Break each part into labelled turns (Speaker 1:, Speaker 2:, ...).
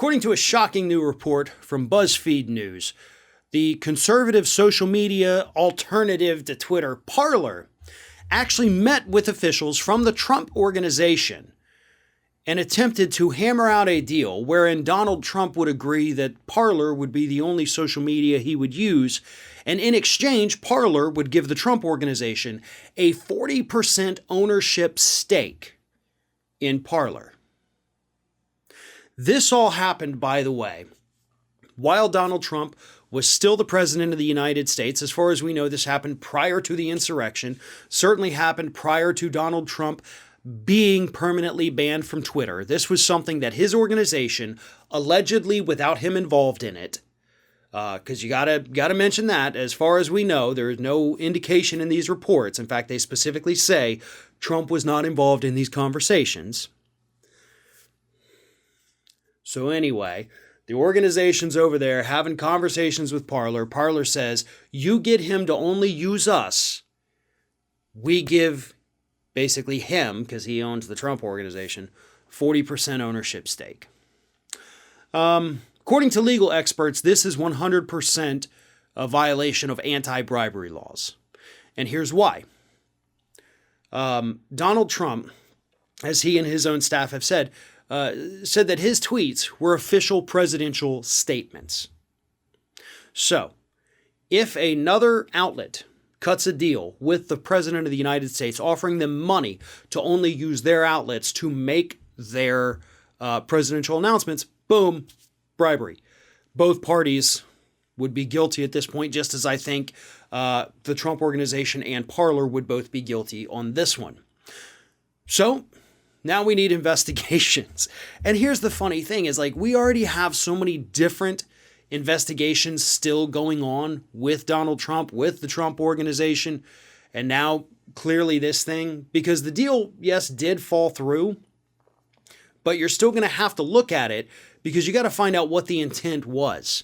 Speaker 1: According to a shocking new report from BuzzFeed News, the conservative social media alternative to Twitter, Parler, actually met with officials from the Trump organization and attempted to hammer out a deal wherein Donald Trump would agree that Parler would be the only social media he would use, and in exchange, Parler would give the Trump organization a 40% ownership stake in Parler. This all happened, by the way, while Donald Trump was still the president of the United States. As far as we know, this happened prior to the insurrection, certainly happened prior to Donald Trump being permanently banned from Twitter. This was something that his organization, allegedly without him involved in it, because you gotta mention that, as far as we know, there is no indication in these reports. In fact, they specifically say Trump was not involved in these conversations. So anyway, the organization's over there having conversations with Parler. Parler says, you get him to only use us. We give basically him, because he owns the Trump organization, 40% ownership stake. According to legal experts, this is 100% a violation of anti-bribery laws. And here's why. Donald Trump, as he and his own staff have said that his tweets were official presidential statements. So, if another outlet cuts a deal with the President of the United States, offering them money to only use their outlets to make their presidential announcements, boom, bribery. Both parties would be guilty at this point, just as I think the Trump organization and Parler would both be guilty on this one. So, now we need investigations. And here's the funny thing is, like, we already have so many different investigations still going on with Donald Trump, with the Trump organization, and now clearly this thing, because the deal, yes, did fall through, but you're still going to have to look at it because you got to find out what the intent was.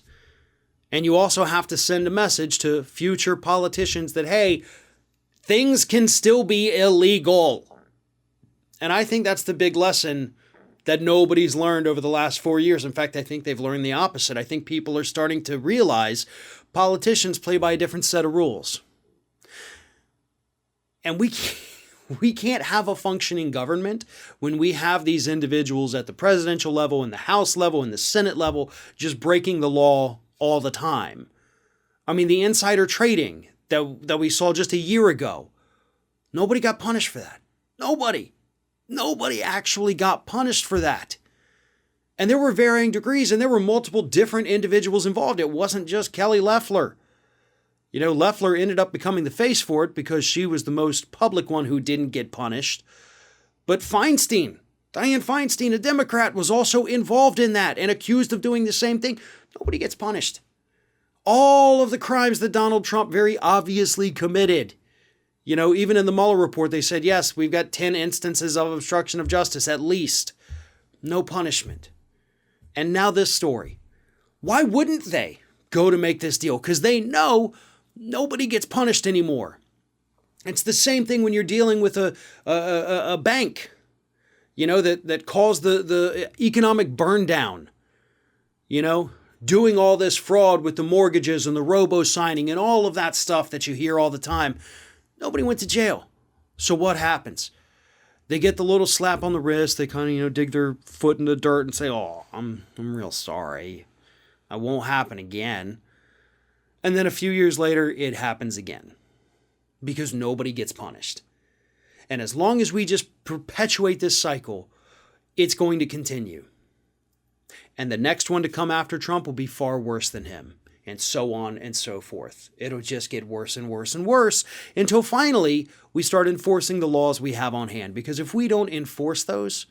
Speaker 1: And you also have to send a message to future politicians that, hey, things can still be illegal. And I think that's the big lesson that nobody's learned over the last 4 years. In fact, I think they've learned the opposite. I think people are starting to realize politicians play by a different set of rules. And we can't have a functioning government when we have these individuals at the presidential level, in the House level, in the Senate level, just breaking the law all the time. I mean, the insider trading that we saw just a year ago, nobody got punished for that. Nobody actually got punished for that. And there were varying degrees, and there were multiple different individuals involved. It wasn't just Kelly Loeffler. You know, Loeffler ended up becoming the face for it because she was the most public one who didn't get punished. But Dianne Feinstein, a Democrat, was also involved in that and accused of doing the same thing. Nobody gets punished. All of the crimes that Donald Trump very obviously committed. You know, even in the Mueller report, they said, yes, we've got 10 instances of obstruction of justice, at least. No punishment. And now this story. Why wouldn't they go to make this deal? Because they know nobody gets punished anymore. It's the same thing when you're dealing with a bank, you know, that caused the economic burn down, you know, doing all this fraud with the mortgages and the robo-signing and all of that stuff that you hear all the time. Nobody went to jail. So what happens? They get the little slap on the wrist. They kind of, dig their foot in the dirt and say, oh, I'm real sorry. That won't happen again. And then a few years later, it happens again. Because nobody gets punished. And as long as we just perpetuate this cycle, it's going to continue. And the next one to come after Trump will be far worse than him. And so on and so forth. It'll just get worse and worse and worse until finally we start enforcing the laws we have on hand. Because if we don't enforce those,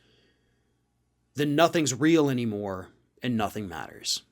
Speaker 1: then nothing's real anymore and nothing matters.